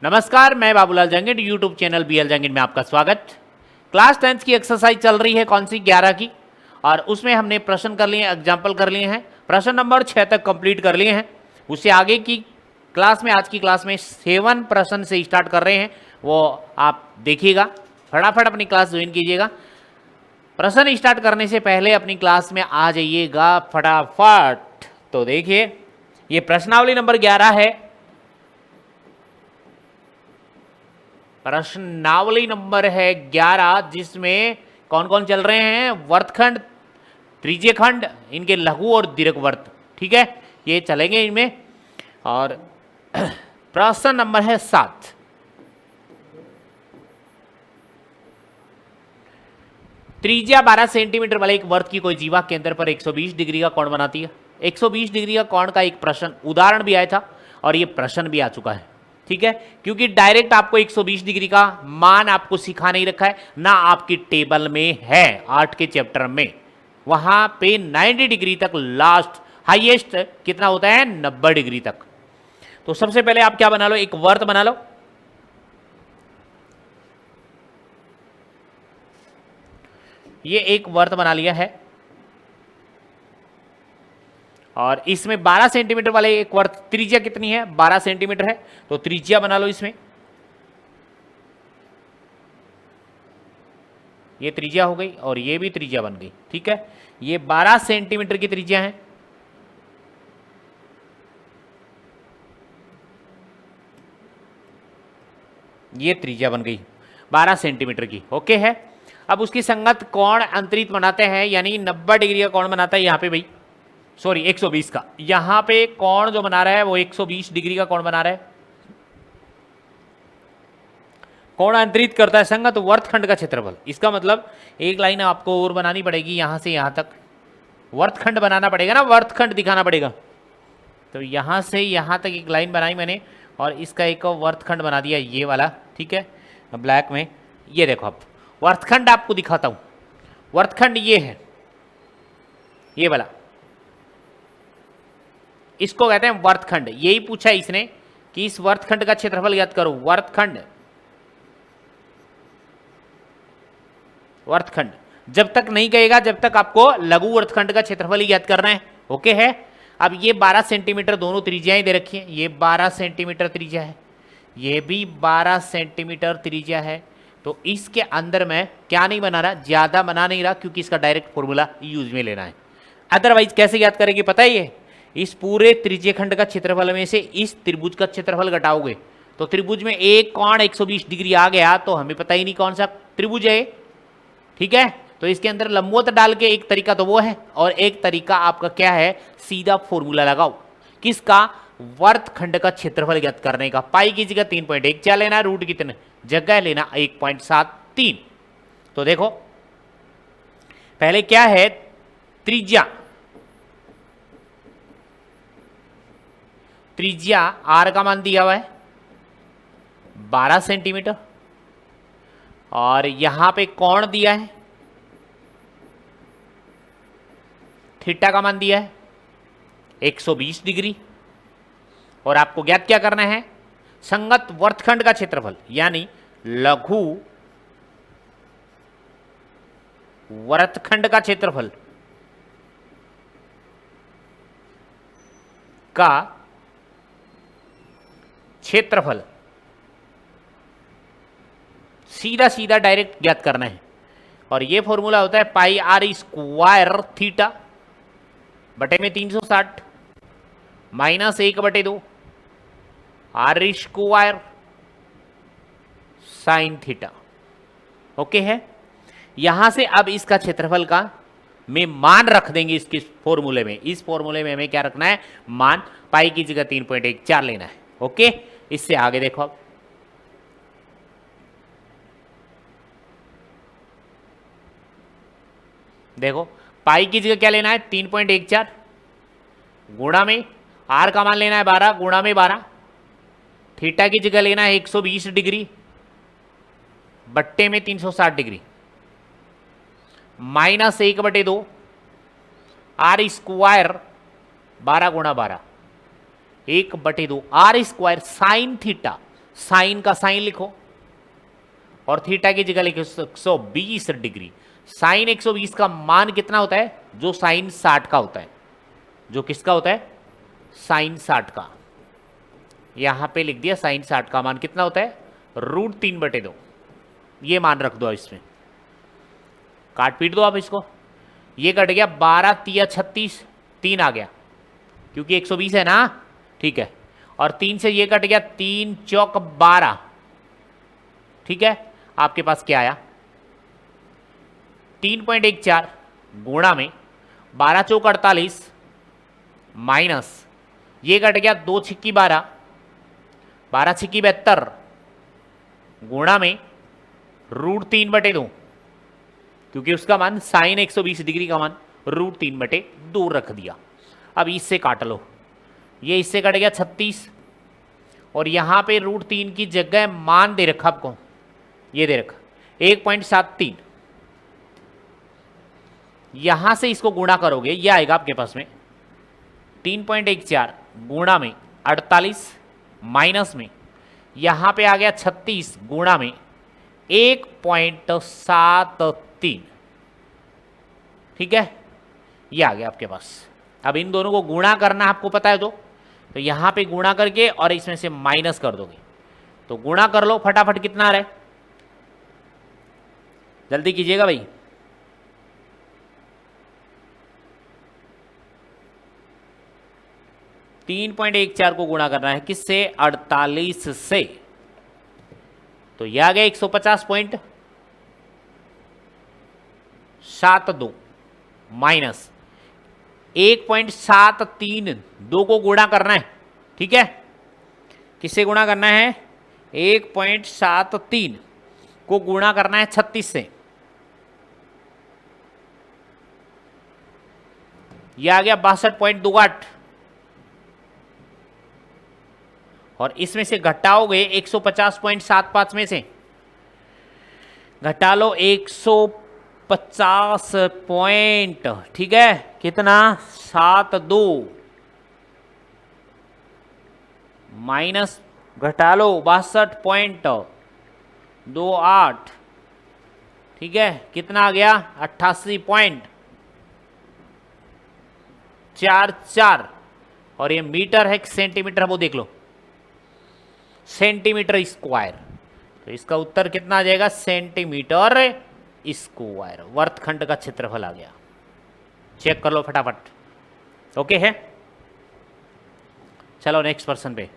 नमस्कार, मैं Babulal जंगिड, YouTube channel BL जंगिड में आपका स्वागत। क्लास 10th की एक्सरसाइज चल रही है, कौन सी 11 की, और उसमें हमने प्रश्न कर लिए हैं, एग्जाम्पल कर लिए हैं, प्रश्न नंबर 6 तक कंप्लीट कर लिए हैं। उससे आगे की क्लास में, आज की क्लास में 7 प्रश्न से स्टार्ट कर रहे हैं, वो आप देखिएगा। फटाफट अपनी क्लास ज्वाइन कीजिएगा। प्रश्न स्टार्ट करने से पहले अपनी क्लास में आ जाइएगा फटाफट। तो देखिए, ये प्रश्नावली नंबर 11 है। प्रश्नावली नंबर है 11, जिसमें कौन कौन चल रहे हैं? वर्तखंड, त्रिज्यखंड, इनके लघु और दीर्घवर्त। ठीक है, ये चलेंगे इनमें। और प्रश्न नंबर है 7। त्रिज्या 12 सेंटीमीटर वाले एक वर्त की कोई जीवा केंद्र पर 120 डिग्री का कोण बनाती है। 120 डिग्री का कोण का एक प्रश्न उदाहरण भी आया था और ये प्रश्न भी आ चुका है। ठीक है, क्योंकि डायरेक्ट आपको 120 डिग्री का मान आपको सिखा नहीं रखा है, ना आपकी टेबल में है। 8 के चैप्टर में वहां पे 90 डिग्री तक लास्ट हाईएस्ट कितना होता है? 90 डिग्री तक। तो सबसे पहले आप क्या बना लो? एक वर्त बना लो। ये एक वर्त बना लिया है और इसमें 12 सेंटीमीटर वाले एक वर्त, त्रिज्या कितनी है? 12 सेंटीमीटर है, तो त्रिज्या बना लो इसमें। ये त्रिज्या हो गई और ये भी त्रिज्या बन गई। ठीक है, ये 12 सेंटीमीटर की त्रिज्या है। ये त्रिज्या बन गई 12 सेंटीमीटर की। ओके है। अब उसकी संगत कोण अंतरित बनाते हैं, यानी 90 डिग्री का कोण बनाता है यहाँ पे भाई, सॉरी 120 का। यहां पे कोण जो बना रहा है वो 120 डिग्री का कोण बना रहा है। कोण अंतरित करता है संगत वर्तखंड का क्षेत्रफल। इसका मतलब एक लाइन आपको और बनानी पड़ेगी, यहां से यहां तक वर्तखंड बनाना पड़ेगा ना, वर्तखंड दिखाना पड़ेगा। तो यहां से यहां तक एक लाइन बनाई मैंने और इसका एक वर्तखंड बना दिया, ये वाला। ठीक है, ब्लैक में। ये देखो, अब वर्तखंड आपको दिखाता हूं। वर्तखंड ये है, ये वाला, इसको कहते हैं वर्तखंड। यही पूछा इसने कि इस वर्तखंड का क्षेत्रफल ज्ञात करो। वर्तखंड, वर्तखंड जब तक नहीं कहेगा, जब तक आपको लघु वर्तखंड का क्षेत्रफल ही ज्ञात करना है। ओके है। अब ये 12 सेंटीमीटर दोनों त्रिज्याएं दे रखी हैं। ये 12 सेंटीमीटर त्रिज्या है, ये भी 12 सेंटीमीटर त्रिज्या है। तो इसके अंदर मैं क्या नहीं बना रहा, ज्यादा बना नहीं रहा, क्योंकि इसका डायरेक्ट फॉर्मूला यूज में लेना है। अदरवाइज कैसे ज्ञात करेंगे पता है? ये इस पूरे त्रिज्यखंड का क्षेत्रफल में से इस त्रिभुज का क्षेत्रफल घटाओगे तो त्रिभुज में एक कोण 120 डिग्री आ गया, तो हमें पता ही नहीं कौन सा त्रिभुज है। ठीक है, तो इसके अंदर लंबवत डाल के एक तरीका तो वो है, और एक तरीका आपका क्या है? सीधा फॉर्मूला लगाओ। किसका? वर्तखंड का क्षेत्रफल ज्ञात करने का। पाई की जगह 3.14 लेना, रूट कितने जगह लेना? 1.73। तो देखो, पहले क्या है? त्रिज्या, त्रिज्या आर का मान दिया हुआ है 12 सेंटीमीटर, और यहां पे कोण दिया है, थीटा का मान दिया है 120 डिग्री। और आपको ज्ञात क्या करना है? संगत वर्तखंड का क्षेत्रफल, यानी लघु वर्तखंड का क्षेत्रफल का क्षेत्रफल सीधा सीधा डायरेक्ट ज्ञात करना है। और ये फॉर्मूला होता है पाई आर स्क्वायर थीटा बटे में 360 minus 1/2 R square sine theta. Okay है। यहां से अब इसका क्षेत्रफल का में मान रख देंगे इसके फॉर्मूले में। इस फॉर्मूले में हमें क्या रखना है? मान। पाई की जगह 3.14 लेना है। ओके, इससे आगे देखो। अब देखो, पाई की जगह क्या लेना है? 3.14 गुणा में आर का मान लेना है 12 गुणा में 12, थीटा की जगह लेना है 120 डिग्री बट्टे में 360 डिग्री, माइनस 1/2 आर स्क्वायर 12 गुणा 12 1/2 R square sine theta. Sine का साइन लिखो और थीटा की जगह लिखो 120 डिग्री। साइन 120 का मान कितना होता है? जो साइन 60 का होता है। जो किसका होता है? साइन 60 का। यहां पे लिख दिया साइन 60 का मान कितना होता है? √3/2। ये मान रख दो इसमें, काट पीट दो आप इसको। ये कट गया 12 तिया 36, 3 आ गया क्योंकि 120 है ना, ठीक है। और 3 से ये कट गया, 3 चौक 12, ठीक है। आपके पास क्या आया? 3.14 गुणा में 12 चौक 48 माइनस ये कट गया 2 छिक्की 12, 12 छिक्की 72 गुणा में √3/2 क्योंकि उसका मान साइन 120 डिग्री का मान √3/2 रख दिया। अब इससे काट लो, ये इससे कट गया 36 और यहां पे √3 की जगह मान दे रखा आपको, ये दे रखा 1.73। यहां से इसको गुणा करोगे ये आएगा आपके पास में 3.14 गुणा में 48 माइनस में यहां पे आ गया 36 गुणा में 1.73, ठीक है। ये आ गया आपके पास। अब इन दोनों को गुणा करना आपको पता है तो यहां पे गुणा करके और इसमें से माइनस कर दोगे तो गुणा कर लो फटाफट। कितना आ रहा है? जल्दी कीजिएगा भाई। .14 को गुणा करना है किससे? 48 से। तो यह आ गया 150.72 माइनस 1.73, 2 को गुणा करना है, ठीक है। किससे गुणा करना है? 1.73 को गुणा करना है 36 से। यह आ गया 62.28 और इसमें से घटाओगे 150.75 में से घटा लो 150 पॉइंट, ठीक है। कितना? 72 माइनस घटा लो 62.28, ठीक है। कितना आ गया? 88.44 और ये मीटर है सेंटीमीटर है वो देख लो, सेंटीमीटर स्क्वायर। तो इसका उत्तर कितना आ जाएगा? Centimetre square. वर्तखंड का क्षेत्रफल आ गया। चेक कर लो फटाफट। ओके है, चलो नेक्स्ट पर्सन पे।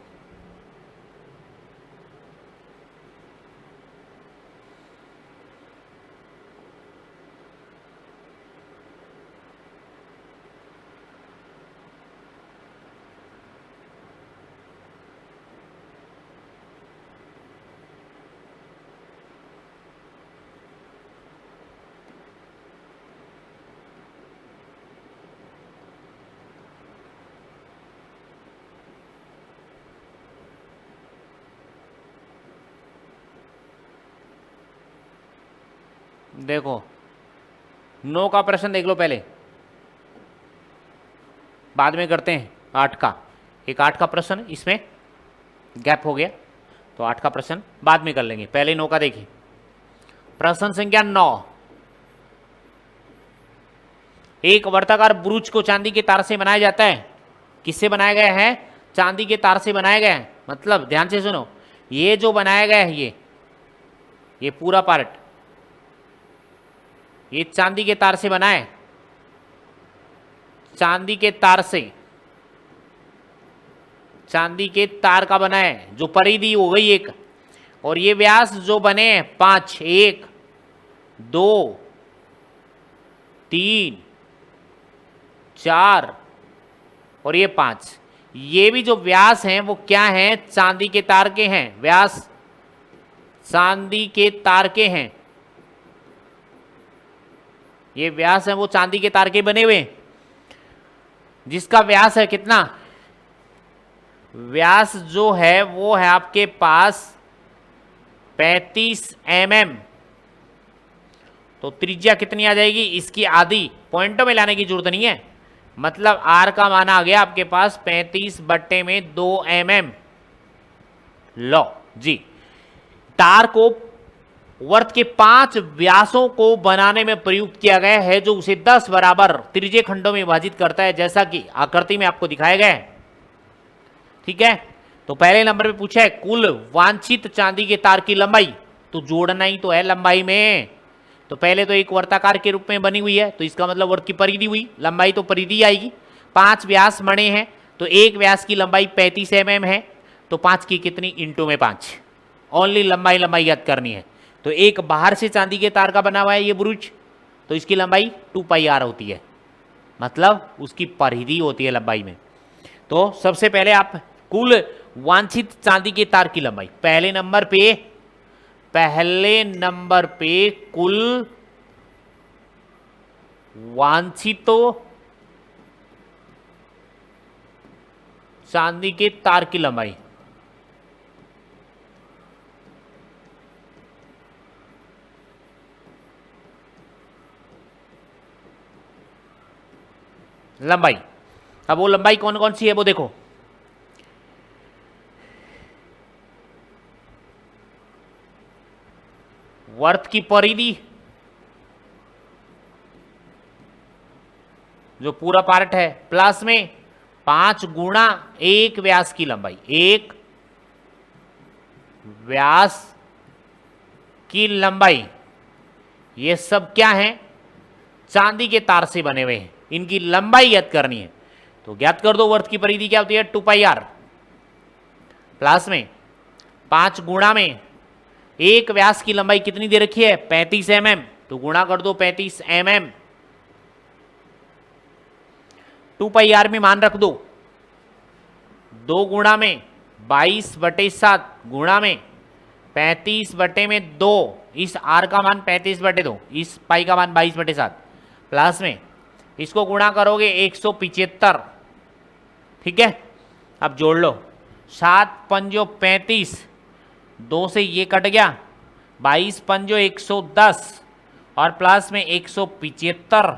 देखो 9 का प्रश्न देख लो पहले, बाद में करते हैं 8 का। एक 8 का प्रश्न इसमें गैप हो गया तो 8 का प्रश्न बाद में कर लेंगे, पहले 9 का देखिए। प्रश्न संख्या 9, एक वर्ताकार ब्रूच को चांदी के तार से बनाया जाता है। किससे बनाया गया है? चांदी के तार से बनाया गया है। मतलब ध्यान से सुनो, ये जो बनाया गया है ये पूरा पार्ट ये चांदी के तार से बना है, चांदी के तार से, चांदी के तार का बना है। जो परिधि हो गई एक, और ये व्यास जो बने 5, 1 2 3 4 और ये 5, ये भी जो व्यास हैं वो क्या हैं? चांदी के तार के हैं। व्यास चांदी के तार के हैं, ये व्यास है वो चांदी के तार के बने हुए, जिसका व्यास है कितना? व्यास जो है वो है आपके पास 35 mm। तो त्रिज्या कितनी आ जाएगी? इसकी आधी। पॉइंटों में लाने की जरूरत नहीं है, मतलब R का मान आ गया आपके पास 35/2 mm। लो जी, तार को वर्त के 5 व्यासों को बनाने में प्रयुक्त किया गया है, जो उसे 10 बराबर त्रिज्यीय खंडों में विभाजित करता है, जैसा कि आकृति में आपको दिखाया गया है। ठीक है, तो पहले नंबर पे पूछा है कुल वांछित चांदी के तार की लंबाई, तो जोड़ना ही तो है लंबाई में। तो पहले तो एक वर्ताकार के रूप में बनी हुई है, तो इसका मतलब वर्त की परिधि हुई, लंबाई तो परिधि आएगी। 5 व्यास बने हैं, तो एक व्यास की लंबाई 35 mm है, तो 5 की कितनी इंटू में 5, ओनली लंबाई लंबाई याद करनी है। तो एक बाहर से चांदी के तार का बना हुआ है ये ब्रुच, तो इसकी लंबाई 2πr होती है, मतलब उसकी परिधि होती है लंबाई में। तो सबसे पहले आप कुल वांछित चांदी के तार की लंबाई, पहले नंबर पे कुल वांछित चांदी के तार की लंबाई, अब वो लंबाई कौन कौन सी है वो देखो। वर्त की परिधि, जो पूरा पार्ट है, प्लस में 5 गुणा एक व्यास की लंबाई, एक व्यास की लंबाई, ये सब क्या है, चांदी के तार से बने हुए हैं, इनकी लंबाई ज्ञात करनी है। तो ज्ञात कर दो, वर्त की परिधि क्या होती है 2πr, प्लस में 5 गुणा में एक व्यास की लंबाई कितनी दे रखी है 35 mm, तो गुणा कर दो 35 mm, 2πr में मान रख दो, 2 गुणा में 22/7 गुणा में 35/2, इस r का मान 35/2, इस पाई का मान 22/7, प्लस में इसको गुणा करोगे 175। ठीक है, अब जोड़ लो, 7 पंजो 35, 2 से ये कट गया, 22 पंजो 110 और प्लस में 175,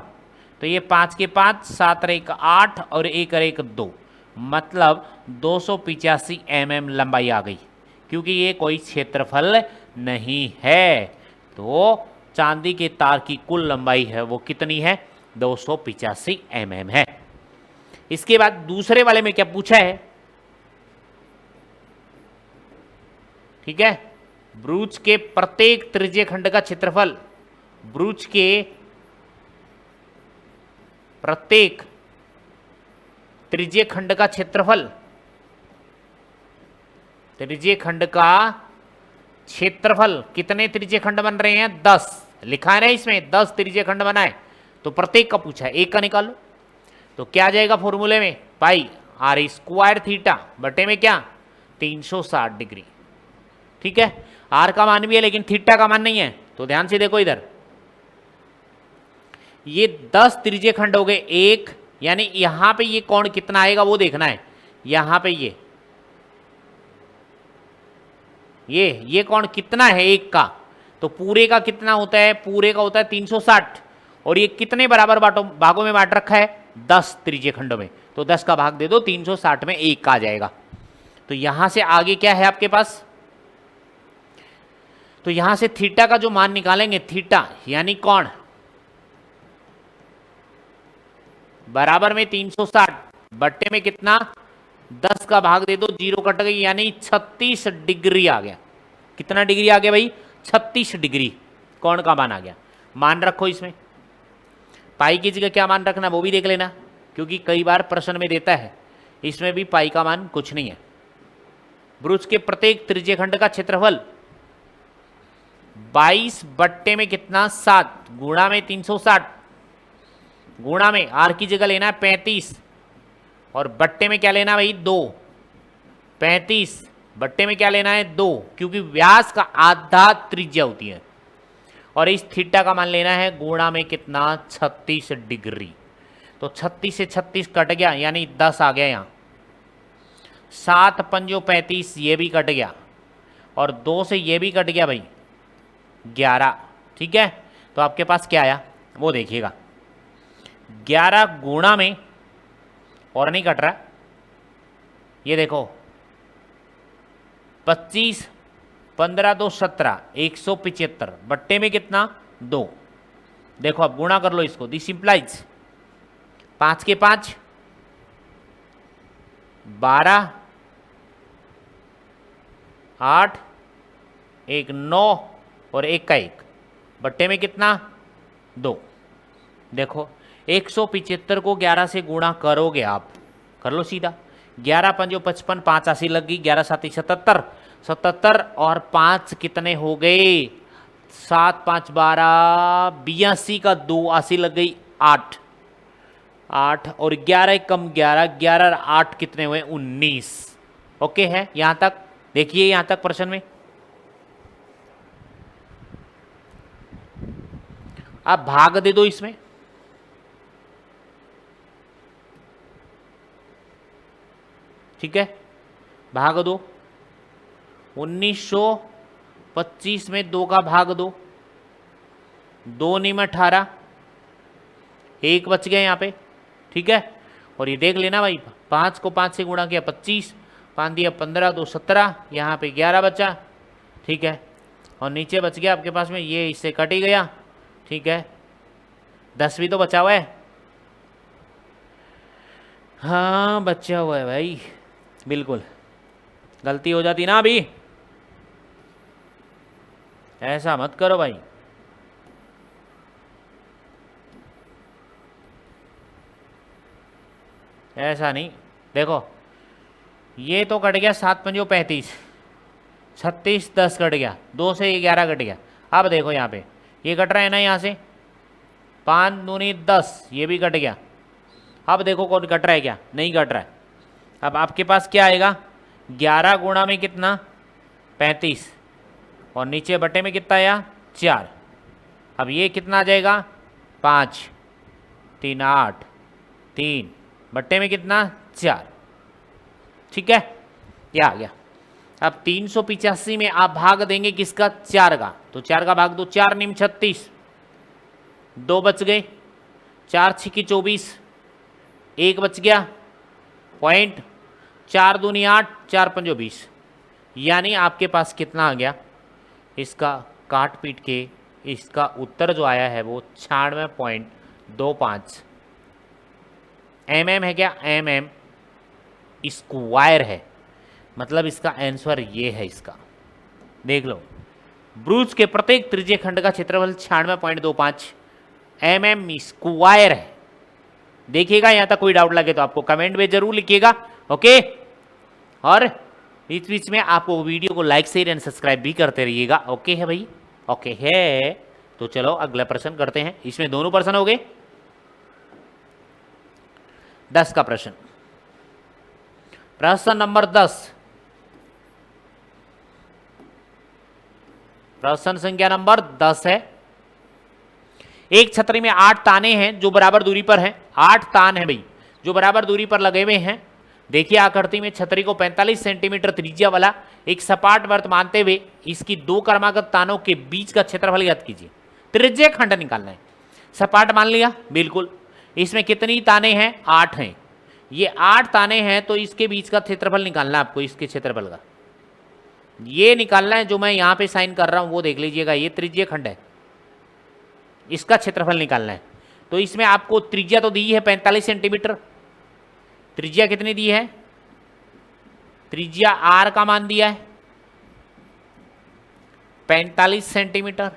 तो ये 5 के 5, 7 और 1 8 और 1 और 1 2, मतलब 285 mm लंबाई आ गई, क्योंकि ये कोई क्षेत्रफल नहीं है। तो चांदी के तार की कुल लंबाई है वो कितनी है 285 mm है। इसके बाद दूसरे वाले में क्या पूछा है, ठीक है, ब्रूच के प्रत्येक त्रिज्यीय खंड का क्षेत्रफल, ब्रूच के प्रत्येक त्रिज्यीय खंड का क्षेत्रफल, त्रिज्यीय खंड का क्षेत्रफल, कितने त्रिज्यीय खंड बन रहे हैं 10 लिखा है ना इसमें, 10 त्रिज्यीय खंड बनाए, तो प्रत्येक का पूछा है, एक का निकालो, तो क्या आ जाएगा फॉर्मूले में पाई r² थीटा बटे में क्या 360 डिग्री। ठीक है, r का मान भी है लेकिन थीटा का मान नहीं है, तो ध्यान से देखो इधर, ये 10 त्रिज्यीय खंड हो गए एक, यानी यहां पे ये कोण कितना आएगा वो देखना है, यहां पे ये कोण कितना है एक का, तो पूरे का कितना होता है, पूरे का होता है 360, और ये कितने बराबर भागों में बांट रखा है 10 त्रिज्यीय खंडों में, तो 10 का भाग दे दो, 360 में एक का आ जाएगा। तो यहां से आगे क्या है आपके पास, तो यहां से थीटा का जो मान निकालेंगे, थीटा यानी कोण बराबर में 360 बट्टे में कितना 10 का भाग दे दो, 0 कट गई, यानी 36 डिग्री आ गया। कितना डिग्री आ गया भाई 36 डिग्री कोण का मान आ गया। मान रखो इसमें, पाई की जगह क्या मान रखना वो भी देख लेना, क्योंकि कई बार प्रश्न में देता है, इसमें भी पाई का मान कुछ नहीं है। ब्रूच के प्रत्येक त्रिज्यीय खंड का क्षेत्रफल 22 बट्टे में कितना 7 गुणा में 360 गुणा में r की जगह लेना है 35 और बट्टे में क्या लेना भाई 2, 35 बट्टे में क्या लेना है 2, क्योंकि व्यास का आधा त्रिज्या होती है, और इस थीटा का मान लेना है गुणा में कितना 36 डिग्री। तो 36 से 36 कट गया, यानी 10 आ गया यहाँ, 7 पंजो 35 ये भी कट गया, और 2 से ये भी कट गया भाई 11। ठीक है, तो आपके पास क्या आया वो देखिएगा, 11 गुणा में, और नहीं कट रहा, ये देखो 25 15 2 17, 175 बट्टे में कितना 2। देखो अब गुणा कर लो इसको, दिस इंप्लाइज 5 के 5 12, 8, 1 9 और 1 का 1 बट्टे में कितना 2। देखो 175 को 11 से गुणा करोगे आप, कर लो सीधा, 11 पंजो 55, 5 80 लग गई, 11 7 77, 77 और 5 कितने हो गए 7 5 12, 82 का 2 80 लग गई 8, 8 और 11 कम 11, 11 और 8 कितने हुए 19। ओके है यहां तक, देखिए यहां तक प्रश्न में। अब भाग दे दो इसमें, ठीक है भाग दो, 1925 में 2 का भाग दो, 2 नहीं में 18, 1 बच गए यहाँ पे, ठीक है। और ये देख लेना भाई 5 को 5 से गुणा किया 25, 5 दिया 15 2 17, यहाँ पे 11 बचा, ठीक है। और नीचे बच गया आपके पास में, ये इससे कट ही गया, ठीक है। 10 भी तो बचा हुआ है, हाँ बचा हुआ है भाई, बिल्कुल गलती हो जाती ना अभी, ऐसा मत करो भाई। ऐसा नहीं, देखो ये तो कट गया 7 पंजो 35, 36 10 कट गया, 2 से 11 कट गया। अब देखो यहाँ पे ये कट रहा है ना, यहाँ से 5 दूनी 10, ये भी कट गया। अब देखो कौन कट रहा है, क्या नहीं कट रहा है। अब आपके पास क्या आएगा 11 गुणा में कितना 35 और नीचे बटे में कितना आया 4। अब ये कितना आ जाएगा 5 3 8, 3 बट्टे में कितना 4, ठीक है ये आ गया। अब 385 में आप भाग देंगे किसका 4 का, तो 4 का भाग दो, 4 निम 36, 2 बच गए, 4 छिकी 24, 1 बच गया पॉइंट, 4 दूनी 8, 4 पंजो 20, यानी आपके पास कितना आ गया, इसका काट पीट के इसका उत्तर जो आया है वो 96.25 mm है। क्या mm स्क्वायर है, मतलब इसका आंसर ये है। इसका देख लो, ब्रूज के प्रत्येक त्रिज्य खंड का क्षेत्रफल 96.25 mm स्क्वायर है। देखिएगा यहां तक कोई डाउट लगे तो आपको कमेंट में जरूर लिखिएगा, ओके। और बीच बीच में आपको वीडियो को लाइक शेयर एंड सब्सक्राइब भी करते रहिएगा, ओके है भाई, ओके है। तो चलो अगला प्रश्न करते हैं, इसमें दोनों प्रश्न हो गए। 10 का प्रश्न, प्रश्न नंबर 10, प्रश्न संख्या नंबर 10 है। एक छतरी में 8 ताने हैं जो बराबर दूरी पर हैं, 8 तान हैं भाई जो बराबर दूरी पर लगे हुए हैं। देखिए आकृति में छतरी को 45 सेंटीमीटर त्रिज्या वाला एक सपाट वर्त मानते हुए इसकी 2 क्रमागत तानों के बीच का क्षेत्रफल ज्ञात कीजिए। त्रिज्य खंड निकालना है, सपाट मान लिया बिल्कुल। इसमें कितनी ताने हैं 8 हैं, ये 8 ताने हैं, तो इसके बीच का क्षेत्रफल निकालना है आपको, इसके क्षेत्रफल का ये निकालना है। जो मैं यहाँ पे साइन कर रहा हूँ वो देख लीजिएगा, ये त्रिज्य खंड है, इसका क्षेत्रफल निकालना है। तो इसमें आपको त्रिज्या तो दी है 45 सेंटीमीटर, त्रिज्या कितनी दी है, त्रिज्या आर का मान दिया है 45 सेंटीमीटर,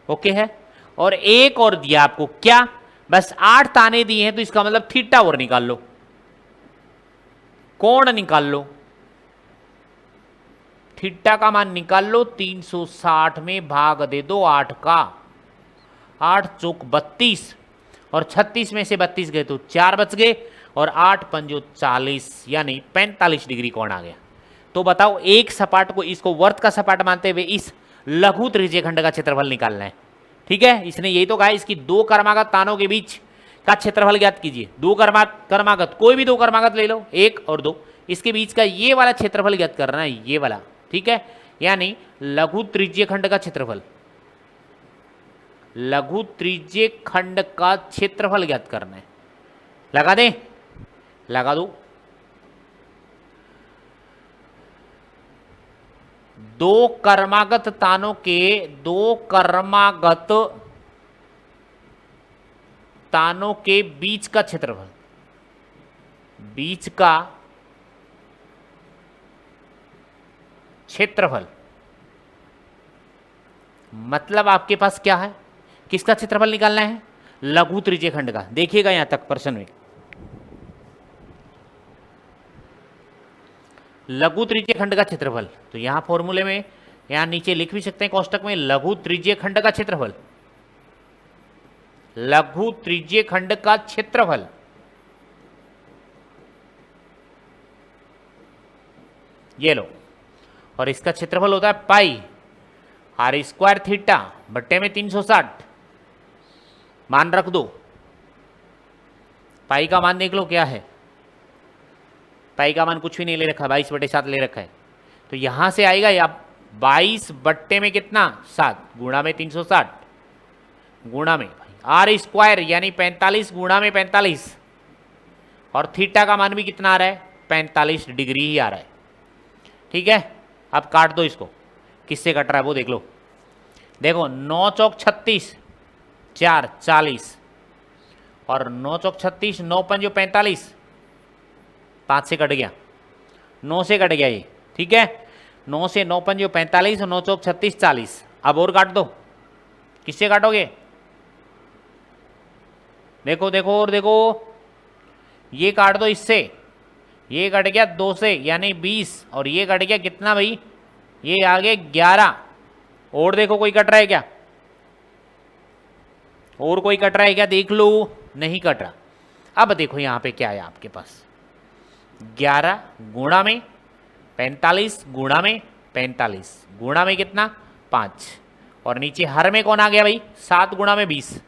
ओके है। और एक और दिया आपको क्या, बस 8 ताने दिए हैं, तो इसका मतलब थीटा और निकाल लो, कोण निकाल लो, थीटा का मान निकाल लो। 360 में भाग दे दो 8 का, 8 चौक 32 और 36 में से 32 गए तो 4 बच गए, और 8 पंजो 40 यानी 45 डिग्री कोण आ गया। तो बताओ एक सपाट को, इसको वर्त का सपाट मानते हुए इस लघु त्रिज्य खंड का क्षेत्रफल निकालना है, ठीक है। इसने यही तो कहा, इसकी 2 क्रमागत तानों के बीच का क्षेत्रफल ज्ञात कीजिए। 2 क्रमागत, कोई भी 2 क्रमागत ले लो, 1 और 2, इसके बीच का ये वाला क्षेत्रफल ज्ञात करना है, ये वाला, ठीक है। यानी लघु त्रिज्य खंड का क्षेत्रफल, लघु त्रिज्य खंड का क्षेत्रफल ज्ञात करना है। लगा दें, लगा दो। दो कर्मागत तानों के बीच का क्षेत्रफल, बीच का क्षेत्रफल मतलब आपके पास क्या है, किसका क्षेत्रफल निकालना है, लघु त्रिज्यीय खंड का। देखिएगा यहां तक प्रश्न में, लघु त्रिज्यीय खंड का क्षेत्रफल। तो यहां फॉर्मूले में, यहां नीचे लिख भी सकते हैं कोष्टक में, लघु त्रिज्यीय खंड का क्षेत्रफल, लघु त्रिज्यीय खंड का क्षेत्रफल ये लो, और इसका क्षेत्रफल होता है पाई आर स्क्वायर थीटा बट्टे में 360। मान रख दो, पाई का मान देख लो क्या है, पाई का मान कुछ भी नहीं ले रखा, 22/7 ले रखा है। तो यहां से आएगा या 22 बट्टे में कितना 7 गुणा में 360 गुणा में आर स्क्वायर यानी 45 गुणा में 45, और थीटा का मान भी कितना आ रहा है 45 डिग्री ही आ रहा है। ठीक है, अब काट दो इसको, किससे कट रहा है वो देख लो। देखो 9 चौक 36, 4 40, और 9 चौक 36, 9 पंजो 45, 5 से कट गया, 9 से कट गया ये। ठीक है, 9 से 9 पंजो 45 और 9 चौक 36 40। अब और काट दो, किससे काटोगे, देखो देखो और देखो, ये काट दो इससे, ये कट गया 2 से यानी 20, और ये कट गया कितना भाई, ये आगे 11। और देखो कोई कट रहा है क्या, और कोई कट रहा है क्या, देख लो, नहीं कट रहा। अब देखो यहां पे क्या है आपके पास, 11 गुणा में 45 गुणा में 45 गुणा में कितना 5, और नीचे हर में कौन आ गया भाई 7 गुणा में 20,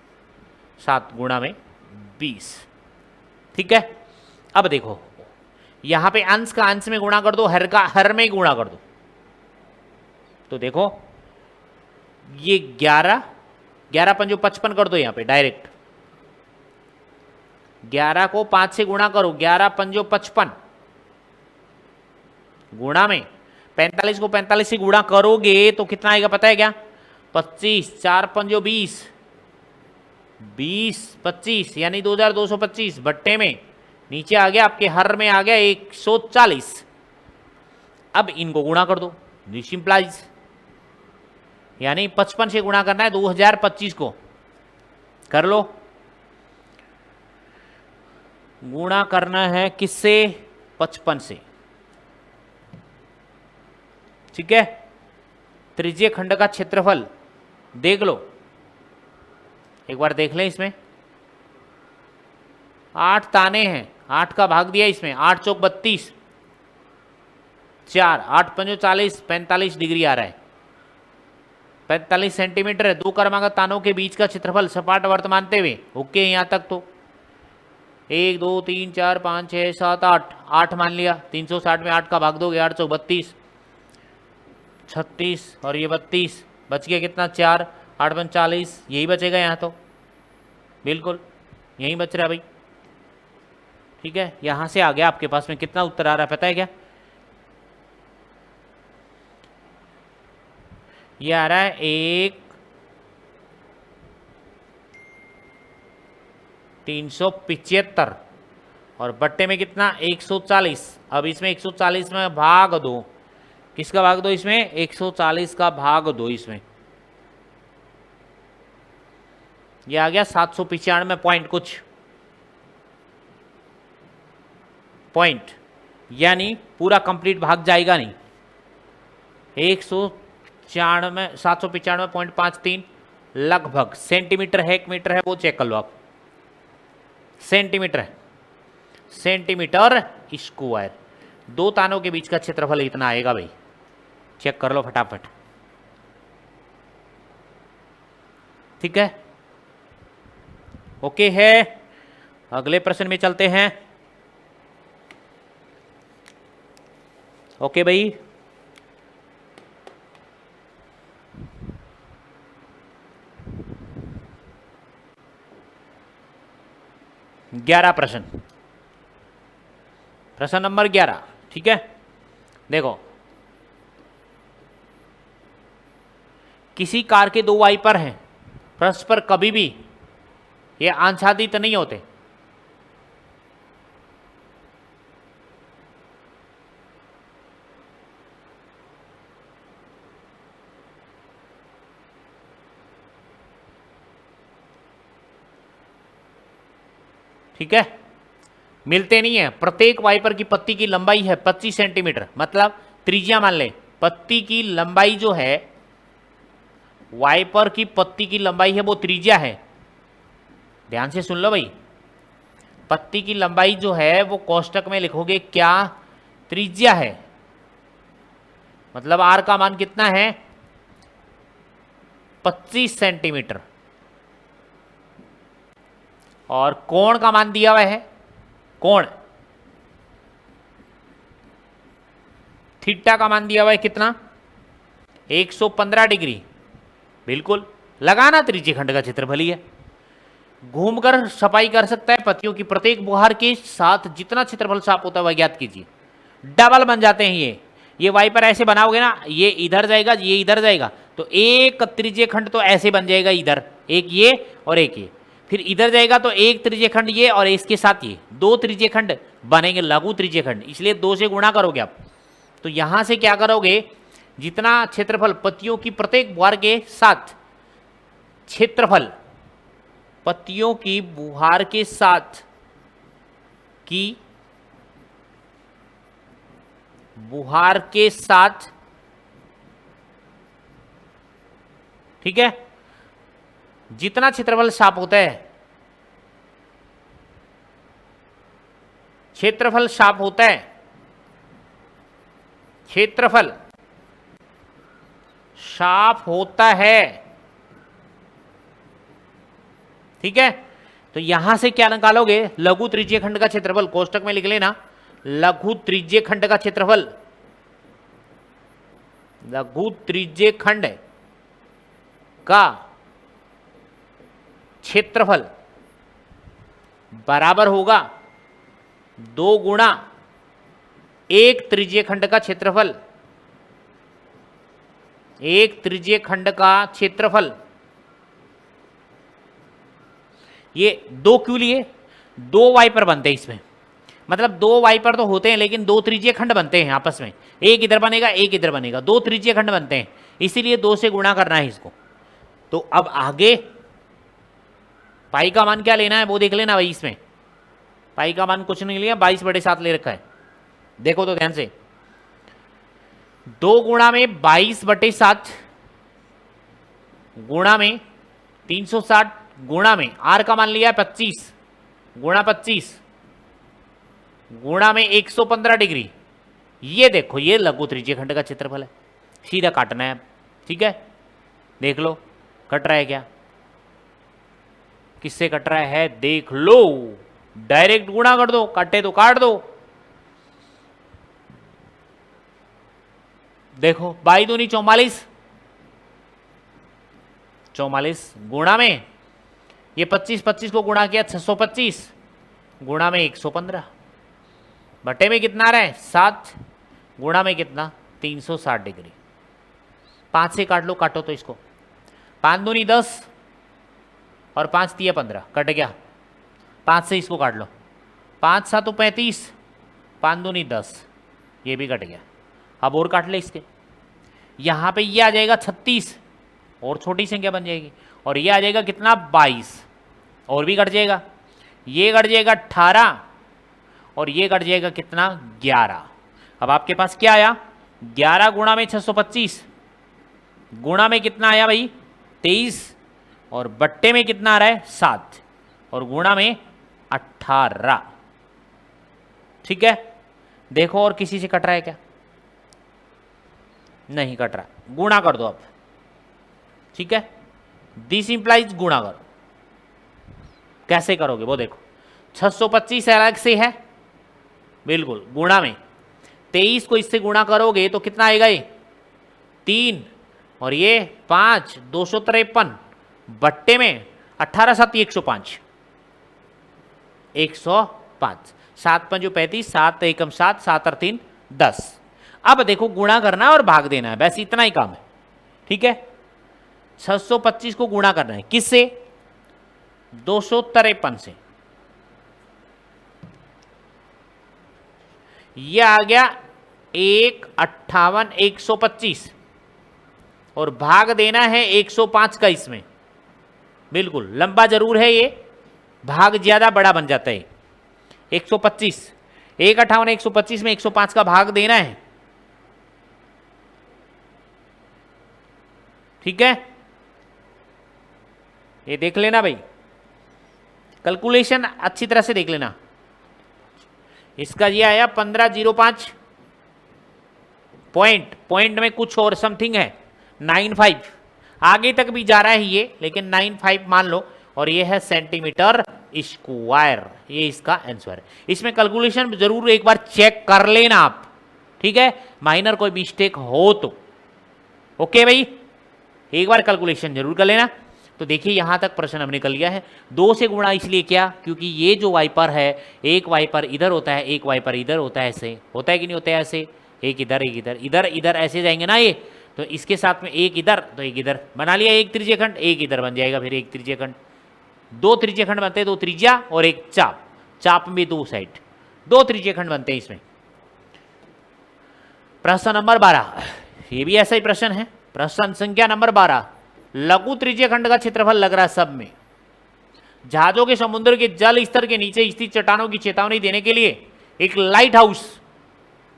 7 गुणा में 20। ठीक है, अब देखो यहां पे अंश का अंश में गुणा कर दो, हर का हर में गुणा कर दो। तो देखो ये 11 11 पंजो 55 कर दो यहां पे डायरेक्ट, 11 को 5 से गुणा करो, 11 पंजो 55 गुणा में 45 को 45 से गुणा करोगे तो कितना आएगा पता है क्या, 25, 4 पंजो 20, 20 25 यानी 2225 बट्टे में नीचे आ गया आपके हर में आ गया 140। अब इनको गुणा कर दो, दिस इंप्लाइज यानी 55 से गुणा करना है 2025 को, कर लो, गुणा करना है किससे 55 से। ठीक है, त्रिज्यीय खंड का क्षेत्रफल देख लो, एक बार देख लें। इसमें 8 ताने हैं, 8 का भाग दिया इसमें, 8 चौक 32, 4 8 पंजो 40, 45 डिग्री आ रहा है, 45 सेंटीमीटर है। दो कर्मागत तानों के बीच का क्षेत्रफल सपाट वर्त मानते हुए, ओके यहां तक तो 1 2 3 4 5 6 7 8, 8 मान लिया, 360 में 8 का भाग दोगे 8 चौक 32, 36 और ये 32, बच गया कितना 4, 8 पंच 40, यही बचेगा यहाँ तो, बिल्कुल यही बच रहा है भाई। ठीक है, यहां से आ गया आपके पास में कितना उत्तर आ रहा है पता है क्या, ये आ रहा है 1,375 और बट्टे में कितना 140। अब इसमें 140 में भाग दो, किसका भाग दो इसमें 140 का भाग दो इसमें, ये आ गया 795 पॉइंट कुछ पॉइंट, यानी पूरा कंप्लीट भाग जाएगा नहीं, 795.53 लगभग सेंटीमीटर है, 1 मीटर है वो चेक कर लो आप, सेंटीमीटर है, सेंटीमीटर स्क्वायर। दो तानों के बीच का क्षेत्रफल इतना आएगा भाई, चेक कर लो फटाफट। ठीक है, ओके है, अगले प्रश्न में चलते हैं। ओके भाई, प्रश्न नंबर 11। ठीक है, देखो किसी कार के दो वाइपर हैं, परस्पर कभी भी ये आच्छादित नहीं होते। ठीक है, मिलते नहीं है। प्रत्येक वाइपर की पत्ती की लंबाई है 25 सेंटीमीटर, मतलब त्रिज्या मान ले, पत्ती की लंबाई जो है, वाइपर की पत्ती की लंबाई है वो त्रिज्या है। ध्यान से सुन लो भाई, पत्ती की लंबाई जो है वो कोष्टक में लिखोगे क्या, त्रिज्या है। मतलब आर का मान कितना है, 25 सेंटीमीटर। और कोण का मान दिया हुआ है, कोण थीटा का मान दिया हुआ है कितना, 115 डिग्री। बिल्कुल लगाना त्रिज्य खंड का क्षेत्रफल ही है। घूमकर सफाई कर सकता है। पत्तियों की प्रत्येक बुहार के साथ जितना क्षेत्रफल साफ होता है वह ज्ञात कीजिए। डबल बन जाते हैं ये वाइपर ऐसे बनाओगे ना, ये इधर जाएगा, ये इधर जाएगा, तो एक त्रिज्य खंड तो ऐसे बन जाएगा, इधर एक ये और एक ये, फिर इधर जाएगा तो एक त्रिज्य खंड ये और इसके साथ ये, दो त्रिज्य खंड बनेंगे लघु त्रिज्य खंड। इसलिए 2 से गुणा करोगे आप। तो यहां से क्या करोगे, जितना क्षेत्रफल पत्तियों की प्रत्येक बुहार के साथ, क्षेत्रफल पत्तियों की बुहार के साथ की बुहार के साथ, ठीक है, जितना क्षेत्रफल साफ होता है, क्षेत्रफल साफ होता है, क्षेत्रफल साफ होता है, ठीक है। तो यहां से क्या निकालोगे, लघु त्रिज्य खंड का क्षेत्रफल, कोष्टक में लिख लेना, लघु त्रिज्य खंड का क्षेत्रफल, लघु त्रिज्य खंड का क्षेत्रफल बराबर होगा 2 गुणा एक त्रिज्य खंड का क्षेत्रफल, एक त्रिज्य खंड का क्षेत्रफल। ये 2 क्यों लिए, 2 वाइपर बनते हैं इसमें, मतलब 2 वाइपर तो होते हैं लेकिन 2 त्रिज्य खंड बनते हैं आपस में, एक इधर बनेगा एक इधर बनेगा, 2 त्रिज्य खंड बनते हैं, इसीलिए 2 से गुणा करना है इसको। तो अब आगे पाई का मान क्या लेना है वो देख लेना भाई। इसमें पाई का मान कुछ नहीं लिया, 22/7 ले रखा है। देखो तो ध्यान से, 2 गुणा में 22/7 गुणा में 360 गुणा में आर का मान लिया है 25 गुणा 25 गुणा में 115 डिग्री। ये देखो, ये लघु त्रिज्य खंड का क्षेत्रफल है, सीधा काटना है। ठीक है, देख लो कट रहा है क्या, किससे कट रहा है देख लो, डायरेक्ट गुणा कर दो, काटे तो काट दो। देखो 22 दूनी 44, 44 गुणा में ये 25 को गुणा किया 625 गुणा में 115 बटे में कितना आ रहा है 7 गुणा में कितना 360 डिग्री। 5 से काट लो, काटो तो इसको, 5 दूनी 10 और 5 तिया 15, कट गया। 5 से इसको काट लो, 5 7 35, 5 दूनी 10, ये भी कट गया। अब और काट ले इसके, यहाँ पे ये आ जाएगा 36 और छोटी संख्या बन जाएगी, और ये आ जाएगा कितना 22 और भी कट जाएगा, ये कट जाएगा 18 और ये कट जाएगा कितना 11। अब आपके पास क्या आया 11 गुणा में 625 गुणा में कितना आया भाई 23 और बट्टे में कितना आ रहा है 7 और गुणा में 18। ठीक है, देखो और किसी से कट रहा है क्या, नहीं कट रहा, गुणा कर दो अब। ठीक है, दिस इंप्लाइज गुणा करो। कैसे करोगे वो देखो, 625 अलग से है बिल्कुल, गुणा में 23 को इससे गुणा करोगे तो कितना आएगा ये 3 और ये 5 253 बट्टे में 18 7 105 105 7 5 35 7 एकम 7 7 और 3 10। अब देखो गुणा करना है और भाग देना है, बस इतना ही काम है। ठीक है, 625 को गुणा करना है किससे? 253 से। ये आ गया 1,58,125 और भाग देना है 105 का इसमें। बिल्कुल लंबा जरूर है ये, भाग ज्यादा बड़ा बन जाता है। 125 1,58,125 में 105 का भाग देना है, ठीक है। ये देख लेना भाई, कैलकुलेशन अच्छी तरह से देख लेना। इसका ये आया 1505 पॉइंट में कुछ और समथिंग है 95, आगे तक भी जा रहा है ये, लेकिन 95 मान लो। और ये है सेंटीमीटर स्क्वायर, ये इसका आंसर है। इसमें कैलकुलेशन जरूर एक बार चेक कर लेना आप, ठीक है, माइनर कोई मिस्टेक हो तो। ओके भाई, एक बार कैलकुलेशन जरूर कर लेना। तो देखिए यहां तक प्रश्न हमने कर लिया है। 2 से गुणा इसलिए क्या, क्योंकि ये जो वाइपर है, एक वाइपर इधर होता है, एक वाइपर इधर होता है, ऐसे होता है कि नहीं होता है, ऐसे एक इधर एक इधर, इधर इधर ऐसे जाएंगे ना ये, तो इसके साथ में एक इधर तो एक इधर बना लिया, एक त्रिज्य खंड, एक इधर बन जाएगा, फिर एक त्रिज्य खंड, 2 त्रिज्य खंड बनते हैं, 2 त्रिज्या और एक चाप, चाप में 2 साइड, 2 त्रिज्य खंड बनते हैं इसमें। प्रश्न नंबर 12, ये भी ऐसा ही प्रश्न है। प्रश्न संख्या नंबर 12, लघु त्रिज्य खंड का क्षेत्रफल लग रहा है सब में। जहाजों के समुद्र के जल स्तर के नीचे स्थित चट्टानों की चेतावनी देने के लिए एक लाइट हाउस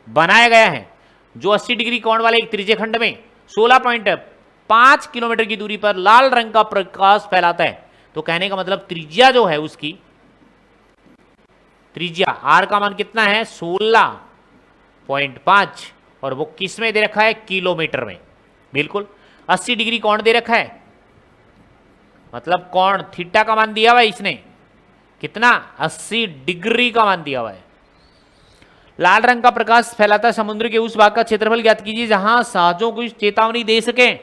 बनाया गया है, जो 80 डिग्री कोण वाले एक त्रिज्य खंड में 16.5 किलोमीटर की दूरी पर लाल रंग का प्रकाश फैलाता है। तो कहने का मतलब त्रिज्या जो है उसकी, त्रिज्या आर का मान कितना है 16.5, और वो किस में दे रखा है, किलोमीटर में। बिल्कुल 80 डिग्री कोण दे रखा है, मतलब कोण थीटा का मान दिया हुआ है इसने, कितना 80 डिग्री का मान दिया हुआ है। लाल रंग का प्रकाश फैलाता समुद्र के उस भाग का क्षेत्रफल ज्ञात कीजिए जहां जहाजों को चेतावनी दे सके,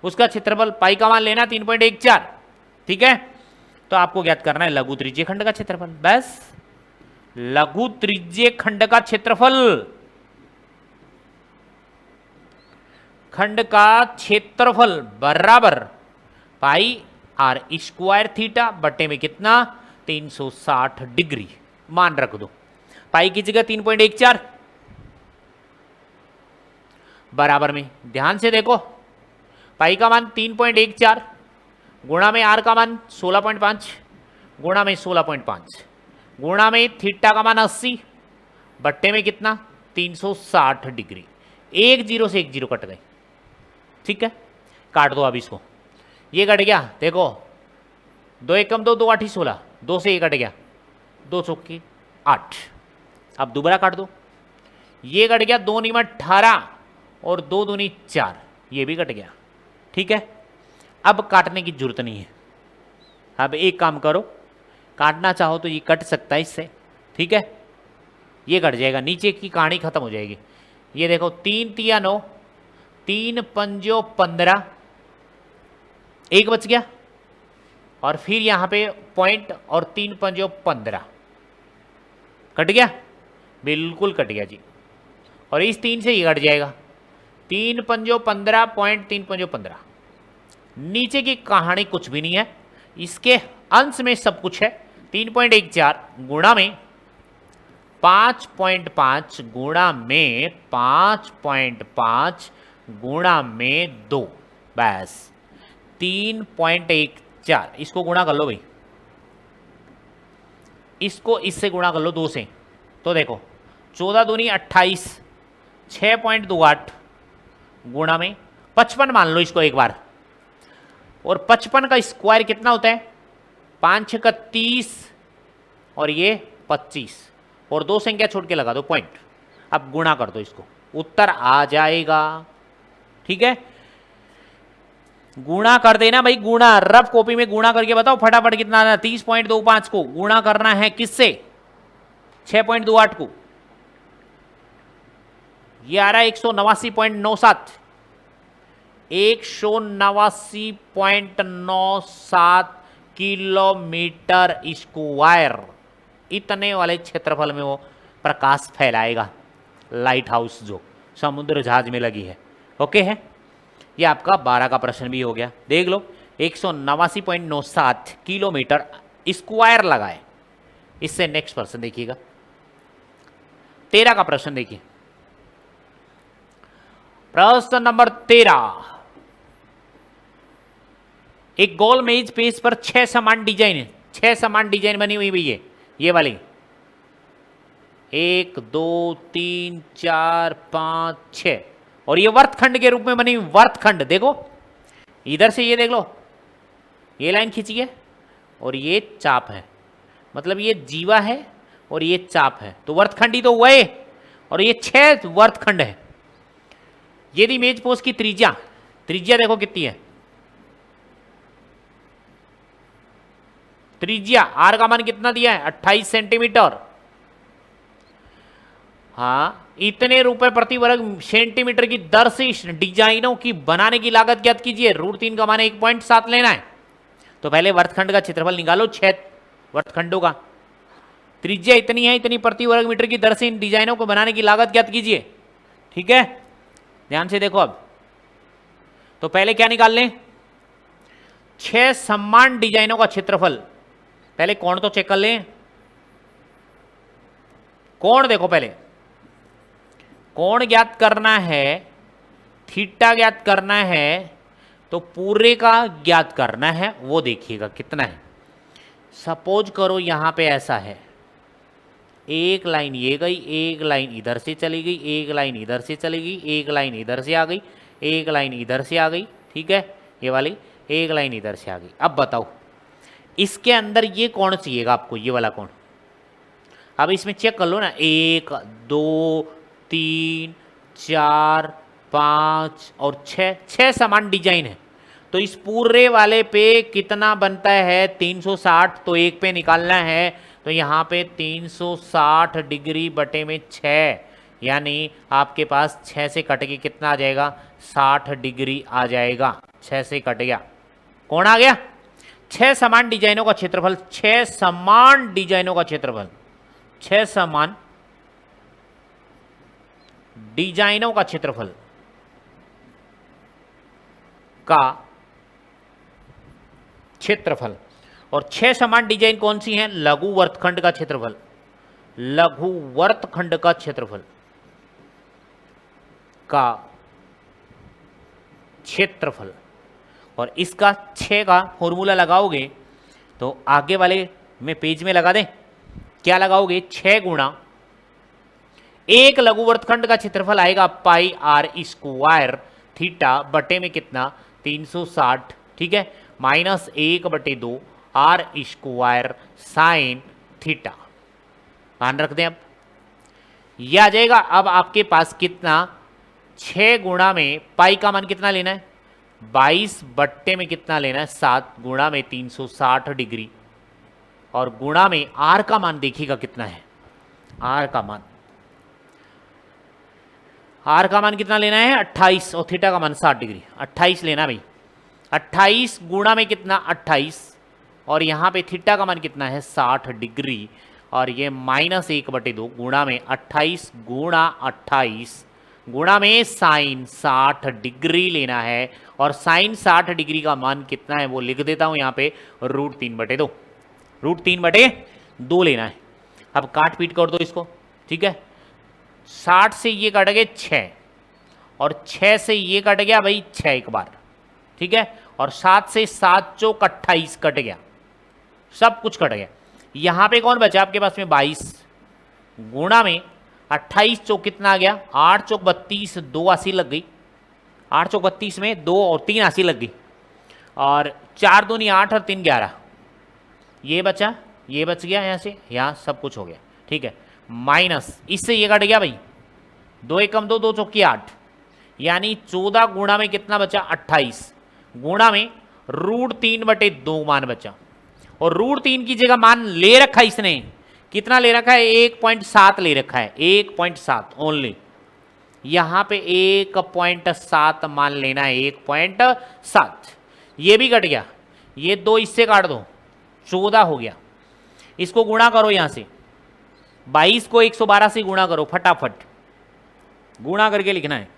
उसका क्षेत्रफल पाई का मान लेना 3.14, ठीक है। तो आपको ज्ञात करना है लघु त्रिज्य खंड का क्षेत्रफल, बस लघु त्रिज्य खंड का क्षेत्रफल, खंड का क्षेत्रफल बराबर पाई आर स्क्वायर थीटा बटे में कितना 360 डिग्री मान रख दो। पाई की जगह 3.14 बराबर में, ध्यान से देखो, पाई का मान 3.14 गुणा में आर का मान 16.5 गुणा में 16.5 गुणा में थीटा का मान 80 बट्टे में कितना 360 डिग्री। एक जीरो से एक जीरो कट गए, ठीक है। काट दो अब इसको, ये कट गया, देखो 2 एकम 2, 2 8 16, 2 से ये कट गया, 2 चौके 8। अब दोबारा काट दो, ये कट गया, 2 नीम 18 और 2 दूनी 4, ये भी कट गया, ठीक है। अब काटने की जरूरत नहीं है। अब एक काम करो, काटना चाहो तो ये कट सकता है इससे, ठीक है, ये कट जाएगा, नीचे की कहानी खत्म हो जाएगी। ये देखो 3 तिया 9, 3 पंजो 15, एक बच गया, और फिर यहां पे पॉइंट और 3 पंजो 15, कट गया, बिल्कुल कट गया जी। और इस 3 से ये कट जाएगा, 3 पंजो 15 पॉइंट 3 पंजो 15। नीचे की कहानी कुछ भी नहीं है, इसके अंश में सब कुछ है। 3.14 गुणा में 5.5 गुणा में 5.5 गुणा में 2, बस 3.14। इसको गुणा कर लो भाई, इसको इससे गुणा कर लो 2 से, तो देखो 14 दूनी 28, 6.28 गुणा में 55 मान लो इसको एक बार, और 55 का स्क्वायर कितना होता है 5 का 30 और ये 25, और 2 संख्या छोड़ के लगा दो पॉइंट। अब गुणा कर दो इसको, उत्तर आ जाएगा, ठीक है। गुणा कर देना भाई, गुणा रफ कॉपी में गुणा करके बताओ फटाफट कितना आना। 30.25 को गुणा करना है किससे 6.28 को, ये आ रहा है 189.97, 189.97 किलोमीटर स्क्वायर। इतने वाले क्षेत्रफल में वो प्रकाश फैलाएगा लाइट हाउस जो समुद्र जहाज में लगी है। ओके है, ये आपका 12 का प्रश्न भी हो गया। देख लो 189.97 किलोमीटर स्क्वायर लगा है। इससे नेक्स्ट प्रश्न देखिएगा, 13 का प्रश्न देखिए। प्रश्न नंबर 13, एक गोल मेज पेज पर 6 समान डिजाइन है, 6 समान डिजाइन बनी हुई है, ये वाली 1 2 3 4 5 6, और ये वर्तखंड के रूप में बनी हुई वर्तखंड। देखो इधर से ये देख लो, ये लाइन खींची है और ये चाप है, मतलब ये जीवा है और ये चाप है, तो वर्तखंडी तो हुआ है, और ये 6 वर्तखंड है। यदि मेज पोस्ट की त्रिज्या, त्रिज्या देखो कितनी है, त्रिज्या आर का मान कितना दिया है 28 सेंटीमीटर। हाँ, इतने रुपए प्रति वर्ग सेंटीमीटर की दर से इस डिजाइनों की बनाने की लागत ज्ञात कीजिए। √3 का मान 1.7 लेना है। तो पहले वर्तखंड का क्षेत्रफल निकालो, 6 वर्तखंडों का, त्रिज्या इतनी है, इतनी प्रति वर्ग मीटर की दर से इन डिजाइनों को बनाने की लागत ज्ञात कीजिए। ठीक है, ध्यान से देखो। अब तो पहले क्या निकाल लें, 6 समान डिजाइनों का क्षेत्रफल। पहले कोण तो चेक कर लें, कोण देखो, पहले कोण ज्ञात करना है, थीटा ज्ञात करना है, तो पूरे का ज्ञात करना है। वो देखिएगा कितना है। सपोज करो यहां पे ऐसा है, एक लाइन ये गई, एक लाइन इधर से चली गई, एक लाइन इधर से चली गई, एक लाइन इधर से आ गई, एक लाइन इधर से आ गई। ठीक है, ये वाली एक लाइन इधर से आ गई। अब बताओ इसके अंदर ये कौन चाहिएगा आपको, ये वाला कौन। अब इसमें चेक कर लो ना, 1 2 3 4 5 और 6 समान डिजाइन है। तो इस पूरे वाले पे कितना बनता है 360, तो एक पे निकालना है। तो यहाँ पे 360 डिग्री बटे में 6, यानी आपके पास 6 से कट के कितना आ जाएगा 60 डिग्री आ जाएगा। 6 से कट गया, कौन आ गया 6 समान डिजाइनों का क्षेत्रफल, 6 समान डिजाइनों का क्षेत्रफल, 6 समान डिजाइनों का क्षेत्रफल का क्षेत्रफल। और 6 समान डिजाइन कौन सी हैं, लघु वर्तखंड का क्षेत्रफल, लघु वर्तखंड का क्षेत्रफल का क्षेत्रफल। और इसका 6 का फॉर्मूला लगाओगे तो आगे वाले में पेज में लगा दें, क्या लगाओगे 6 गुणा एक लघु वर्तखंड का क्षेत्रफल आएगा पाई आर स्क्वायर थीटा बटे में कितना 360। ठीक है, -1/2 आर स्क्वायर साइन थीटा। ध्यान रख दें। अब यह आ जाएगा। अब आपके पास कितना 6 गुणा में पाई का मान कितना लेना है 22 बट्टे में कितना लेना है 7 गुणा में 360 डिग्री, और गुणा में आर का मान देखिएगा कितना है, आर का मान, आर का मान कितना लेना है 28 और थीटा का मान 60 डिग्री, 28 लेना भाई। 28 गुणा में कितना 28, और यहाँ पे थीटा का मान कितना है 60 डिग्री, और ये -1/2 गुणा में 28 गुणा 28 गुणा में साइन 60 डिग्री लेना है। और साइन 60 डिग्री का मान कितना है वो लिख देता हूं यहाँ पे √3/2, √3/2 लेना है। अब काट पीट कर दो इसको। ठीक है, 60 से ये कट गए 6, और 6 से ये कट गया भाई 6 एक बार। ठीक है, और 7 से 7 चौक 28 कट गया, सब कुछ कट गया। यहाँ पे कौन बचा आपके पास में 22 गुणा में 28 चौक कितना आ गया 8 चौक 32, 2 80 लग गई, 8 चौक 32 में 2 और 3 80 लग गई, और 4 दूनी 8 और 3 11, ये बचा, ये बच गया, यहाँ से यहाँ सब कुछ हो गया। ठीक है, माइनस इससे ये कट गया भाई 2 एकम 2, 2 चौकी 8, यानी 14 गुणा में कितना बचा 28 गुणा में √3/2 मान बचा। और √3 की जगह मान ले रखा है इसने, कितना ले रखा है 1.7 ले रखा है, 1.7 ओनली। यहां पे 1.7 मान लेना है, 1.7। ये भी कट गया, ये 2 इससे काट दो 14 हो गया। इसको गुणा करो, यहां से 22 को 112 से गुणा करो, फटाफट गुणा करके लिखना है।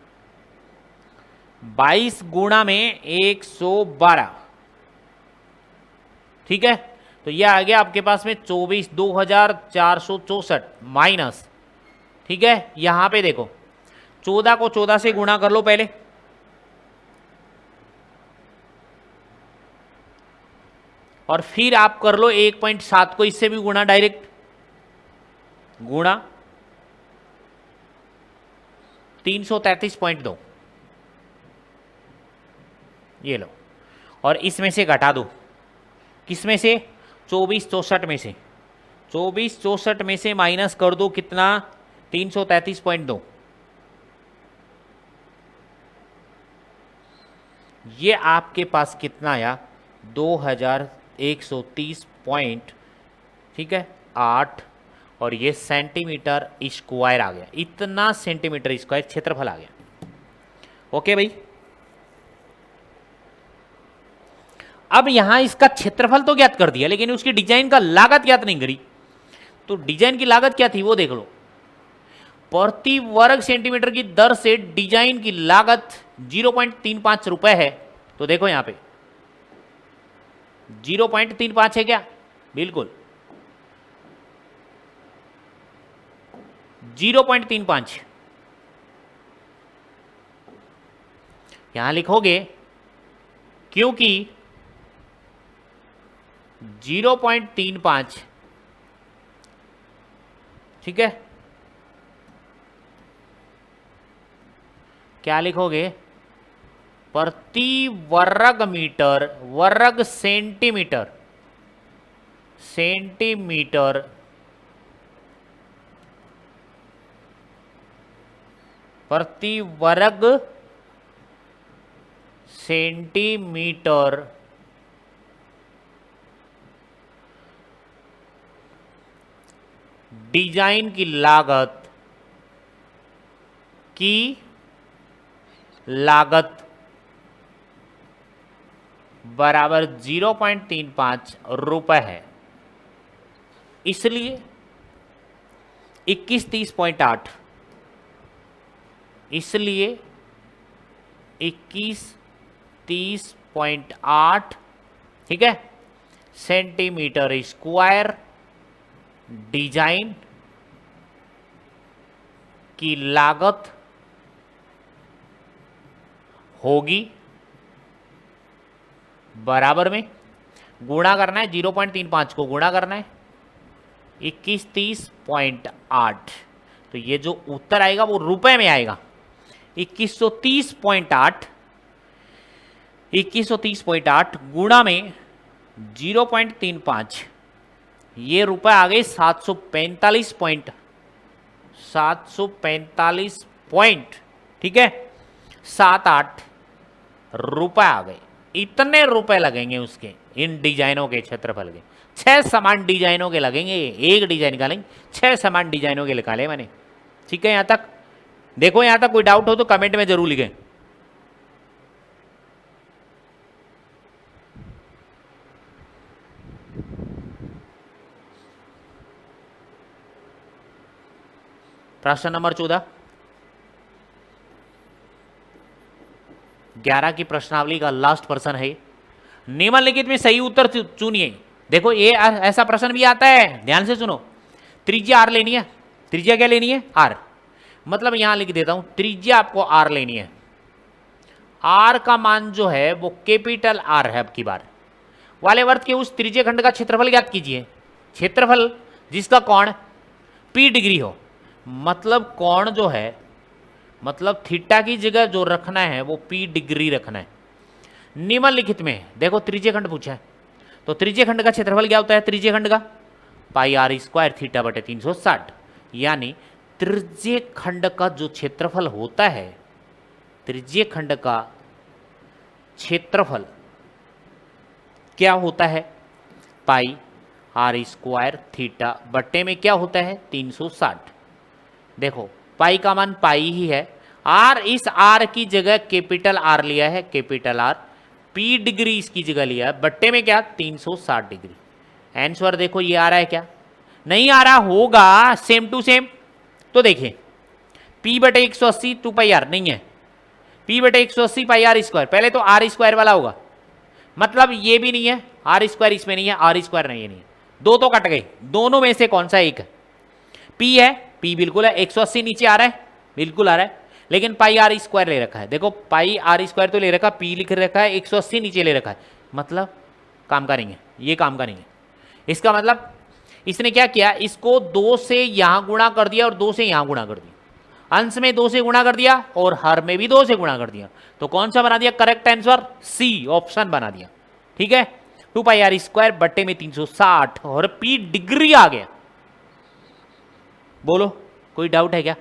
22 गुणा में 112, ठीक है। तो ये आ गया आपके पास में 24,2464 माइनस, ठीक है। यहां पे देखो 14 को 14 से गुणा कर लो पहले, और फिर आप कर लो 1.7 को इससे भी गुणा, डायरेक्ट गुणा 333.2, ये लो, और इसमें से घटा दो, किसमें से, 2464 में से, 2464 में से माइनस कर दो कितना, 333.2, ये आपके पास कितना आया, 2130 पॉइंट, ठीक है, 8, और ये सेंटीमीटर स्क्वायर आ गया, इतना सेंटीमीटर स्क्वायर क्षेत्रफल आ गया। ओके भाई, अब यहां इसका क्षेत्रफल तो ज्ञात कर दिया, लेकिन उसकी डिजाइन का लागत ज्ञात नहीं करी। तो डिजाइन की लागत क्या थी वो देख लो, प्रति वर्ग सेंटीमीटर की दर से डिजाइन की लागत 0.35 रुपए है। तो देखो यहां पे 0.35 है क्या, बिल्कुल 0.35, यहां लिखोगे क्योंकि 0.35, ठीक है, क्या लिखोगे, प्रति वर्ग मीटर, वर्ग सेंटीमीटर, सेंटीमीटर प्रति वर्ग सेंटीमीटर डिजाइन की लागत बराबर 0.35 रुपए है। इसलिए 2130.8, इसलिए 2130.8, ठीक है, सेंटीमीटर स्क्वायर डिजाइन की लागत होगी, बराबर में गुणा करना है, 0.35 को गुणा करना है 2130.8, तो ये जो उत्तर आएगा वो रुपए में आएगा, 2130.8 गुणा में 0.35, ये रुपए आ गए 745 पॉइंट, ठीक है, 7-8 रुपए आ गए। इतने रुपए लगेंगे उसके, इन डिजाइनों के क्षेत्रफल के, 6 समान डिजाइनों के लगेंगे, एक डिजाइन का नहीं 6 समान डिजाइनों के निकाले मैंने, ठीक है। यहां तक देखो, यहां तक कोई डाउट हो तो कमेंट में जरूर लिखें। प्रश्न नंबर 14, 11 की प्रश्नावली का लास्ट प्रश्न है, निम्नलिखित में सही उत्तर चुनिए। देखो ये ऐसा प्रश्न भी आता है, ध्यान से सुनो, त्रिज्या आर लेनी है, त्रिज्या क्या लेनी है, आर, मतलब यहां लिख देता हूं, त्रिज्या आपको आर लेनी है, आर का मान जो है वो कैपिटल आर है। अब की बार वाले वर्त के उस त्रिज्य खंड का क्षेत्रफल ज्ञात कीजिए, क्षेत्रफल जिसका कोण P डिग्री हो, मतलब कोण जो है, मतलब थीटा की जगह जो रखना है वो P डिग्री रखना है। निम्नलिखित में देखो त्रिज्य खंड पूछा है, तो त्रिज्य खंड का क्षेत्रफल क्या होता है, त्रिज्य खंड का पाई आर स्क्वायर थीटा बटे 360, यानी त्रिज्य खंड का जो क्षेत्रफल होता है, त्रिज्य खंड का क्षेत्रफल क्या होता है, पाई आर स्क्वायर थीटा बट्टे में क्या होता है 360। देखो पाई का मान पाई ही है, आर, इस आर की जगह कैपिटल आर लिया है, कैपिटल आर, पी डिग्री इसकी जगह लिया है, बट्टे में क्या 360 डिग्री। आंसर देखो ये आ रहा है क्या, नहीं आ रहा होगा, सेम टू सेम। तो देखिए P बटे 180 2 पाई आर नहीं है, P बटे 180 पाई आर स्क्वायर, पहले तो आर स्क्वायर वाला होगा, मतलब ये भी नहीं है, आर स्क्वायर इसमें नहीं है, आर स्क्वायर नहीं है, नहीं है, दो तो कट गए, दोनों में से कौन सा एक है? P है, P बिल्कुल है, 180 नीचे आ रहा है, बिल्कुल आ रहा है, लेकिन पाई आर स्क्वायर ले रखा है, देखो पाई आर स्क्वायर तो ले रखा है, P लिख रखा है, 180 नीचे ले रखा है, मतलब काम का नहीं है, ये काम का नहीं है। इसका मतलब इसने क्या किया, इसको 2 से यहां गुणा कर दिया और 2 से यहां गुणा कर दिया, अंश में 2 से गुणा कर दिया और हर में भी 2 से गुणा कर दिया, तो कौन सा बना दिया करेक्ट आंसर? सी ऑप्शन बना दिया। ठीक है, 2 पाई आर स्क्वायर बट्टे में 360 और P डिग्री आ गया। बोलो कोई डाउट है क्या?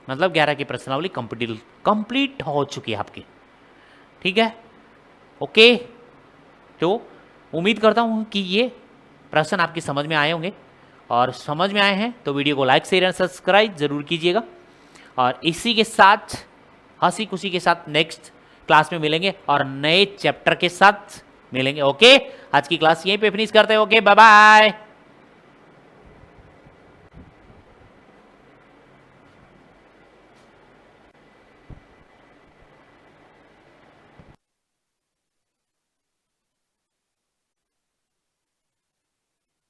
मतलब 11 की प्रश्नावली कंप्लीट हो चुकी है आपकी। ठीक है, ओके, तो उम्मीद करता हूं कि ये प्रश्न आपकी समझ में आए होंगे, और समझ में आए हैं तो वीडियो को लाइक शेयर एंड सब्सक्राइब जरूर कीजिएगा। और इसी के साथ हंसी खुशी के साथ नेक्स्ट क्लास में मिलेंगे और नए चैप्टर के साथ मिलेंगे। ओके, आज की क्लास यहीं पे फिनिश करते हैं। Okay, bye bye.